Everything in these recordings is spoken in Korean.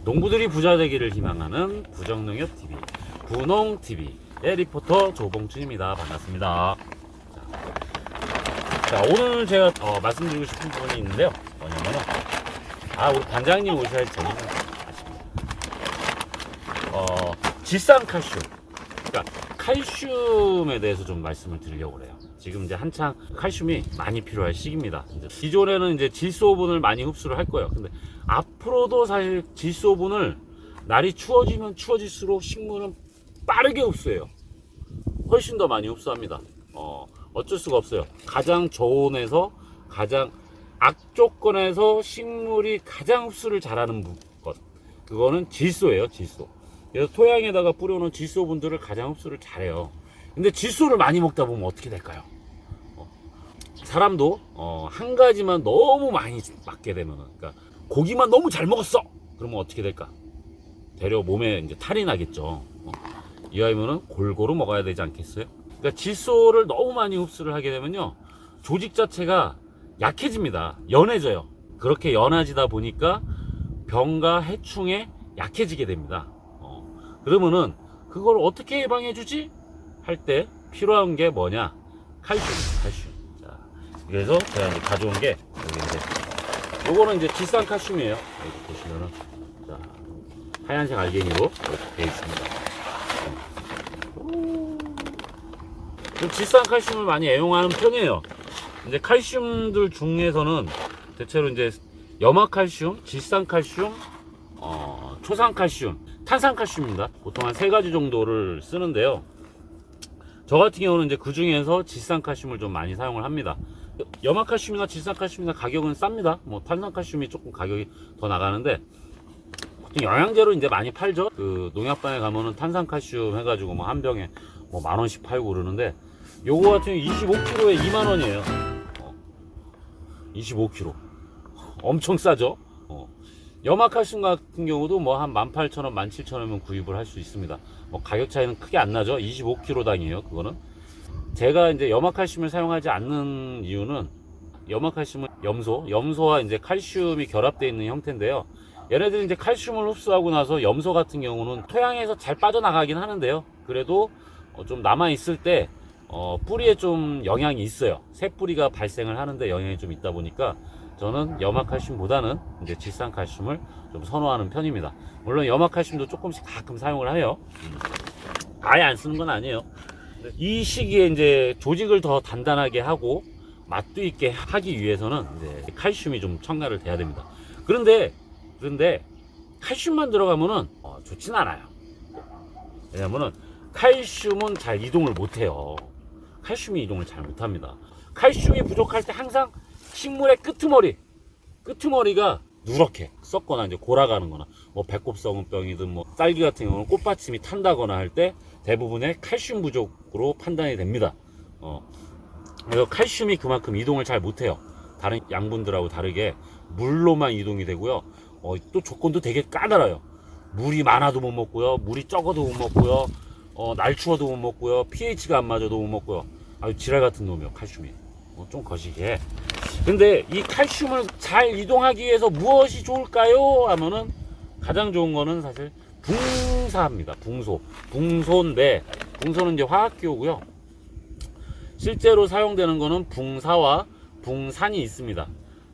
농부들이 부자 되기를 희망하는 부정농협TV 부농TV의 리포터 조봉춘입니다. 반갑습니다. 자, 오늘 제가 말씀드리고 싶은 부분이 있는데요. 뭐냐면은 우리 반장님 오셔야 재미는 아십니다. 질산칼슘, 그러니까 칼슘에 대해서 좀 말씀을 드리려고 그래요. 지금 이제 한창 칼슘이 많이 필요할 시기입니다. 이제 기존에는 이제 질소분을 많이 흡수를 할 거예요. 근데 앞으로도 사실 질소분을 날이 추워지면 추워질수록 식물은 빠르게 흡수해요. 훨씬 더 많이 흡수합니다. 어쩔 수가 없어요. 가장 저온에서 가장 악조건에서 식물이 가장 흡수를 잘하는 것, 그거는 질소예요. 질소. 그래서 토양에다가 뿌려놓은 질소분들을 가장 흡수를 잘해요. 근데 질소를 많이 먹다 보면 어떻게 될까요? 사람도 한 가지만 너무 많이 먹게 되면, 그러니까 고기만 너무 잘 먹었어, 그러면 어떻게 될까? 대려 몸에 이제 탈이 나겠죠. 이왕이면은 골고루 먹어야 되지 않겠어요? 그러니까 질소를 너무 많이 흡수를 하게 되면요, 조직 자체가 약해집니다. 연해져요. 그렇게 연해지다 보니까 병과 해충에 약해지게 됩니다. 그러면은 그걸 어떻게 예방해 주지? 할 때 필요한 게 뭐냐? 칼슘. 자, 그래서 제가 이제 가져온 게 여기 이제 요거는 이제 질산칼슘이에요. 여기 보시면은 자, 하얀색 알갱이로 이렇게 되어 있습니다. 질산칼슘을 많이 애용하는 편이에요. 이제 칼슘들 중에서는 대체로 이제 염화칼슘, 질산칼슘, 초산칼슘, 탄산칼슘입니다. 보통 한 3가지 정도를 쓰는데요. 저 같은 경우는 이제 그 중에서 질산칼슘을 좀 많이 사용을 합니다. 염화칼슘이나 질산칼슘이나 가격은 쌉니다. 뭐 탄산칼슘이 조금 가격이 더 나가는데, 보통 영양제로 이제 많이 팔죠. 그 농약방에 가면은 탄산칼슘 해가지고 뭐 한 병에 뭐 10,000원씩 팔고 그러는데, 요거 같은 경우 25kg에 20,000원이에요. 25kg. 엄청 싸죠? 염화칼슘 같은 경우도 뭐 한 18,000원, 17,000원이면 구입을 할 수 있습니다. 뭐 가격 차이는 크게 안 나죠? 25kg당이에요, 그거는. 제가 이제 염화칼슘을 사용하지 않는 이유는, 염화칼슘은 염소와 이제 칼슘이 결합되어 있는 형태인데요. 얘네들이 이제 칼슘을 흡수하고 나서 염소 같은 경우는 토양에서 잘 빠져나가긴 하는데요. 그래도 좀 남아있을 때 뿌리에 좀 영향이 있어요. 새 뿌리가 발생을 하는데 영향이 좀 있다 보니까 저는 염화칼슘보다는 이제 질산칼슘을 좀 선호하는 편입니다. 물론 염화칼슘도 조금씩 가끔 사용을 해요. 아예 안 쓰는 건 아니에요. 이 시기에 이제 조직을 더 단단하게 하고 맛도 있게 하기 위해서는 이제 칼슘이 좀 첨가를 돼야 됩니다. 그런데 칼슘만 들어가면은 좋진 않아요. 왜냐면은 칼슘은 잘 이동을 못해요. 칼슘이 이동을 잘 못합니다. 칼슘이 부족할 때 항상 식물의 끄트머리가 누렇게 썩거나 이제 골아가는 거나, 뭐 배꼽성은병이든 뭐 딸기 같은 경우는 꽃받침이 탄다거나 할 때 대부분의 칼슘 부족으로 판단이 됩니다. 그래서 칼슘이 그만큼 이동을 잘 못해요. 다른 양분들하고 다르게 물로만 이동이 되고요. 또 조건도 되게 까다로워요. 물이 많아도 못 먹고요, 물이 적어도 못 먹고요, 날 추워도 못 먹고요, pH가 안 맞아도 못 먹고요. 아주 지랄 같은 놈이요, 칼슘이. 좀 거시기해. 근데 이 칼슘을 잘 이동하기 위해서 무엇이 좋을까요? 하면은 가장 좋은 거는 사실 붕사입니다. 붕소인데, 붕소는 이제 화학기호고요. 실제로 사용되는 거는 붕사와 붕산이 있습니다.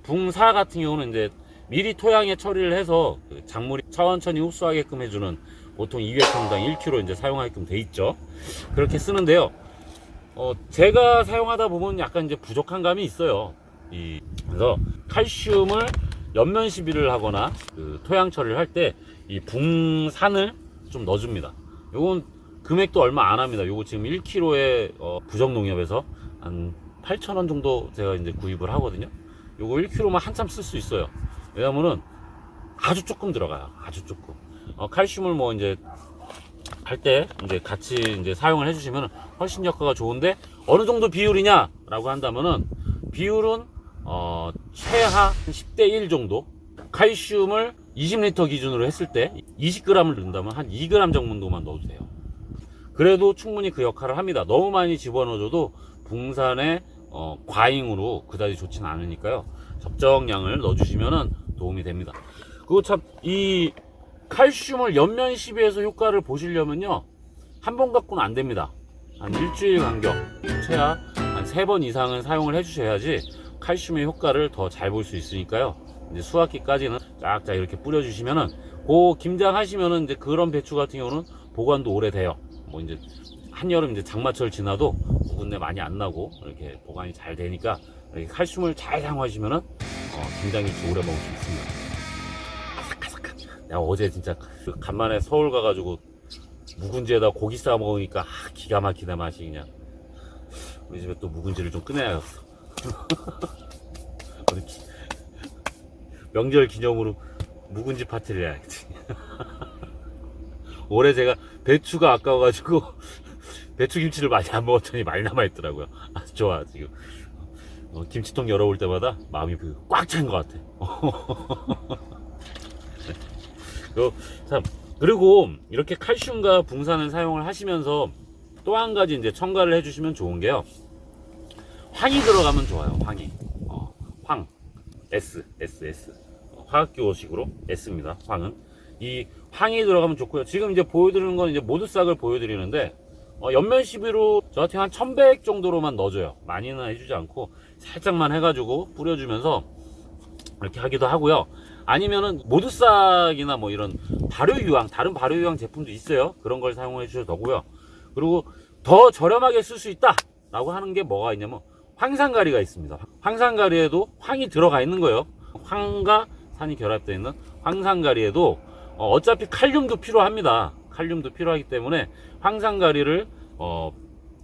붕사 같은 경우는 이제 미리 토양에 처리를 해서 작물이 천천히 흡수하게끔 해주는, 보통 200평당 1kg 이제 사용하게끔 돼 있죠. 그렇게 쓰는데요. 제가 사용하다 보면 약간 이제 부족한 감이 있어요. 그래서 칼슘을 연면 시비를 하거나 그 토양 처리를 할 때 이 붕산을 좀 넣어줍니다. 요건 금액도 얼마 안 합니다. 요거 지금 1kg에 부정농협에서 한 8,000원 정도 제가 이제 구입을 하거든요. 요거 1kg만 한참 쓸 수 있어요. 왜냐면은 아주 조금 들어가요. 아주 조금. 칼슘을 뭐 이제 할 때 이제 같이 이제 사용을 해주시면 훨씬 효과가 좋은데, 어느 정도 비율이냐라고 한다면은 비율은 최하 10대 1 정도. 칼슘을 20리터 기준으로 했을 때 20g을 넣는다면 한 2g 정도만 넣어도 돼요. 그래도 충분히 그 역할을 합니다. 너무 많이 집어넣어줘도 붕산의 과잉으로 그다지 좋지는 않으니까요. 적정량을 넣어주시면 도움이 됩니다. 그리고 참 이 칼슘을 연면 시비에서 효과를 보시려면요, 한 번 갖고는 안 됩니다. 한 일주일 간격, 최하 한 3번 이상은 사용을 해주셔야지 칼슘의 효과를 더 잘 볼 수 있으니까요. 이제 수확기까지는 쫙쫙 이렇게 뿌려주시면은, 그 김장하시면은 이제 그런 배추 같은 경우는 보관도 오래돼요. 뭐 이제 한여름 이제 장마철 지나도 묵은내 많이 안 나고 이렇게 보관이 잘 되니까, 이렇게 칼슘을 잘 사용하시면은 김장일치 오래 먹을 수 있습니다. 아삭아삭한. 내가 어제 진짜 간만에 서울 가가지고 묵은지에다 고기 싸 먹으니까 기가 막히다 맛이 그냥. 우리 집에 또 묵은지를 좀 꺼내야겠어. 명절 기념으로 묵은지 파티를 해야겠지. 올해 제가 배추가 아까워가지고 배추김치를 많이 안 먹었더니 많이 남아있더라고요. 아주 좋아. 지금 김치통 열어올 때마다 마음이 꽉 찬 것 같아. 참, 그리고 이렇게 칼슘과 붕산을 사용을 하시면서 또 한 가지 이제 첨가를 해주시면 좋은 게요, 황이 들어가면 좋아요. 황이. 황. S. 화학기호식으로 S입니다. 황은. 이 황이 들어가면 좋고요. 지금 이제 보여드리는 건 이제 모두싹을 보여드리는데, 연면 시비로 저 같은 한 1100 정도로만 넣어줘요. 많이는 해주지 않고 살짝만 해가지고 뿌려주면서 이렇게 하기도 하고요. 아니면은 모두싹이나 뭐 이런 발효유황, 다른 발효유황 제품도 있어요. 그런 걸 사용해 주셔도 되고요. 그리고 더 저렴하게 쓸 수 있다 라고 하는 게 뭐가 있냐면 황산가리가 있습니다. 황산가리에도 황이 들어가 있는 거예요. 황과 산이 결합되어 있는 황산가리에도 어차피 칼륨도 필요합니다. 칼륨도 필요하기 때문에 황산가리를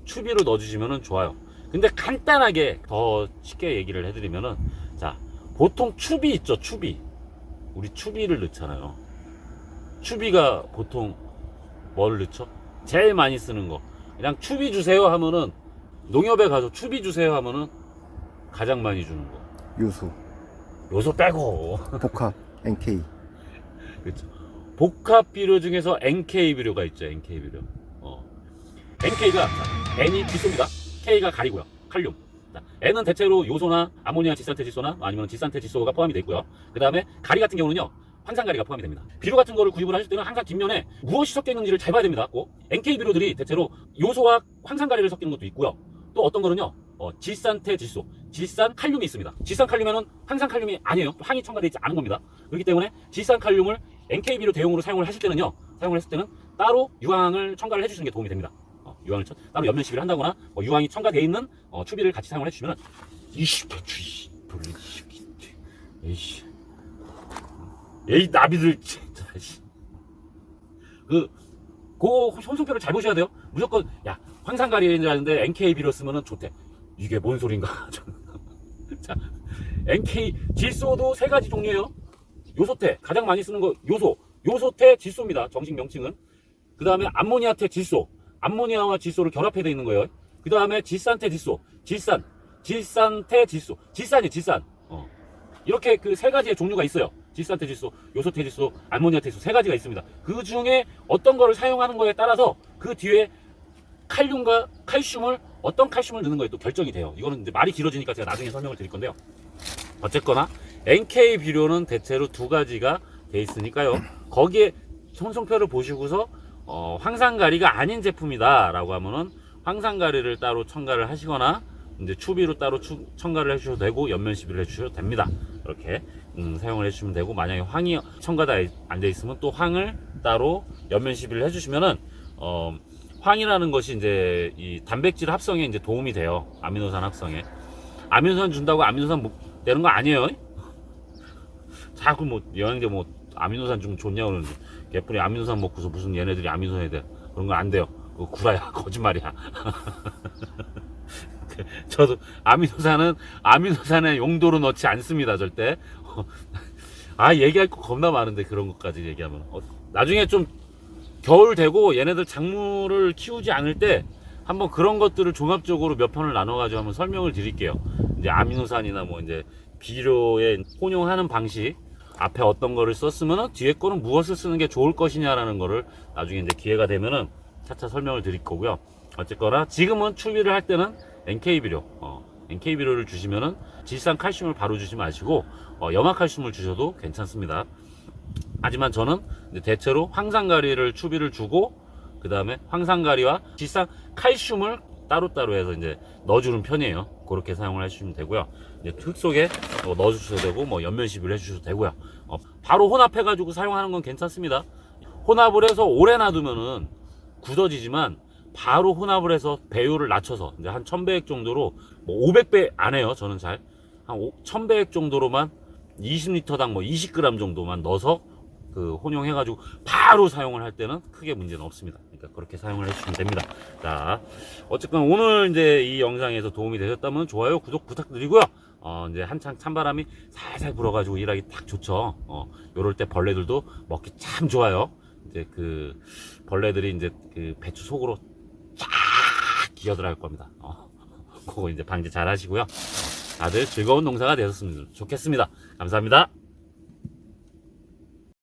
추비로 넣어주시면 좋아요. 근데 간단하게 더 쉽게 얘기를 해드리면은, 자, 보통 추비 있죠. 추비. 우리 추비를 넣잖아요. 추비가 보통 뭘 넣죠? 제일 많이 쓰는 거, 그냥 추비 주세요 하면은, 농협에 가서 추비 주세요 하면은 가장 많이 주는 거, 요소 빼고 복합 NK. 그렇죠. 복합 비료 중에서 NK 비료가 있죠. NK 비료. NK가 N이 지소입니다. K가 가리고요. 칼륨. N은 대체로 요소나 암모니아 지산태 지소나 아니면 지산태 지소가 포함이 되어 있고요. 그 다음에 가리 같은 경우는요, 황산가리가 포함이 됩니다. 비료 같은 거를 구입을 하실 때는 항상 뒷면에 무엇이 섞여 있는지를 잘 봐야 됩니다. 꼭 NK 비료들이 대체로 요소와 황산가리를 섞이는 것도 있고요. 또 어떤 거는요, 질산태 질소, 질산 칼륨이 있습니다. 질산 칼륨에는 황산 칼륨이 아니에요. 황이 첨가되어 있지 않은 겁니다. 그렇기 때문에 질산 칼륨을 NK 비료 대용으로 사용을 하실 때는요, 따로 유황을 첨가를 해주시는 게 도움이 됩니다. 유황을 따로 연면 시비를 한다거나 유황이 첨가되어 있는 추비를 같이 사용을 해주시면, 이씨 배추 에이 나비들 진짜. 그 손송표를 잘 보셔야 돼요. 무조건 야 황산가리인 줄 아는데 NK 비료 쓰면은 좋대. 이게 뭔 소린가? 자, NK 질소도 3가지 종류예요. 요소태, 가장 많이 쓰는 거 요소태 질소입니다. 정식 명칭은. 그 다음에 암모니아태 질소, 암모니아와 질소를 결합해 되어 있는 거예요. 그 다음에 질산태 질소, 질산태 질소, 질산. 이렇게 그 3가지의 종류가 있어요. 질산태 질소, 요소태 질소, 암모니아태 질소 3가지가 있습니다. 그 중에 어떤 거를 사용하는 거에 따라서 그 뒤에 칼륨과 칼슘을, 어떤 칼슘을 넣는 거에 또 결정이 돼요. 이거는 이제 말이 길어지니까 제가 나중에 설명을 드릴 건데요. 어쨌거나 NK 비료는 대체로 2가지가 돼 있으니까요. 거기에 손송표를 보시고서 황산가리가 아닌 제품이다 라고 하면은 황산가리를 따로 첨가를 하시거나 이제 추비로 따로 첨가를 해주셔도 되고 연면 시비를 해주셔도 됩니다. 이렇게 사용을 해주시면 되고, 만약에 황이 첨가가 안 돼 있으면 또 황을 따로 연면 시비를 해주시면은 황이라는 것이 이제 이 단백질 합성에 이제 도움이 돼요. 아미노산 합성에. 아미노산 준다고 아미노산 되는 거 아니에요. 자꾸 뭐 영양제 뭐 아미노산 좀 좋냐고 그러는데, 개뿔이 아미노산 먹고서 무슨 얘네들이 아미노산이 돼. 그런 거 안 돼요. 그거 구라야. 거짓말이야. 저도 아미노산의 용도로 넣지 않습니다. 절대. 얘기할 거 겁나 많은데 그런 것까지 얘기하면. 나중에 좀 겨울 되고 얘네들 작물을 키우지 않을 때 한번 그런 것들을 종합적으로 몇 편을 나눠가지고 한번 설명을 드릴게요. 이제 아미노산이나 뭐 이제 비료에 혼용하는 방식, 앞에 어떤 거를 썼으면은 뒤에 거는 무엇을 쓰는 게 좋을 것이냐라는 거를 나중에 이제 기회가 되면은 차차 설명을 드릴 거고요. 어쨌거나 지금은 추비를 할 때는 NK 비료, NK 비료를 주시면은 질산 칼슘을 바로 주지 마시고 염화칼슘을 주셔도 괜찮습니다. 하지만 저는 이제 근데 대체로 황산가리를 추비를 주고 그 다음에 황산가리와 지상 칼슘을 따로따로 해서 이제 넣어주는 편이에요. 그렇게 사용을 해주시면 되고요. 이제 흙 속에 넣어주셔도 되고 뭐 연면 시비를 해주셔도 되고요. 바로 혼합해가지고 사용하는 건 괜찮습니다. 혼합을 해서 오래 놔두면은 굳어지지만 바로 혼합을 해서 배율을 낮춰서 이제 한 1000배액 정도로 뭐 500배 안 해요. 저는 잘 한 1000배액 정도로만 20리터당 뭐 20g 정도만 넣어서 그 혼용해가지고 바로 사용을 할 때는 크게 문제는 없습니다. 그러니까 그렇게 사용을 해주시면 됩니다. 자, 어쨌건 오늘 이제 이 영상에서 도움이 되셨다면 좋아요, 구독 부탁드리고요. 이제 한창 찬바람이 살살 불어가지고 일하기 딱 좋죠. 요럴 때 벌레들도 먹기 참 좋아요. 이제 그 벌레들이 이제 그 배추 속으로 쫙 기어들어갈 겁니다. 그거 이제 방지 잘 하시고요. 다들 즐거운 농사가 되셨으면 좋겠습니다. 감사합니다.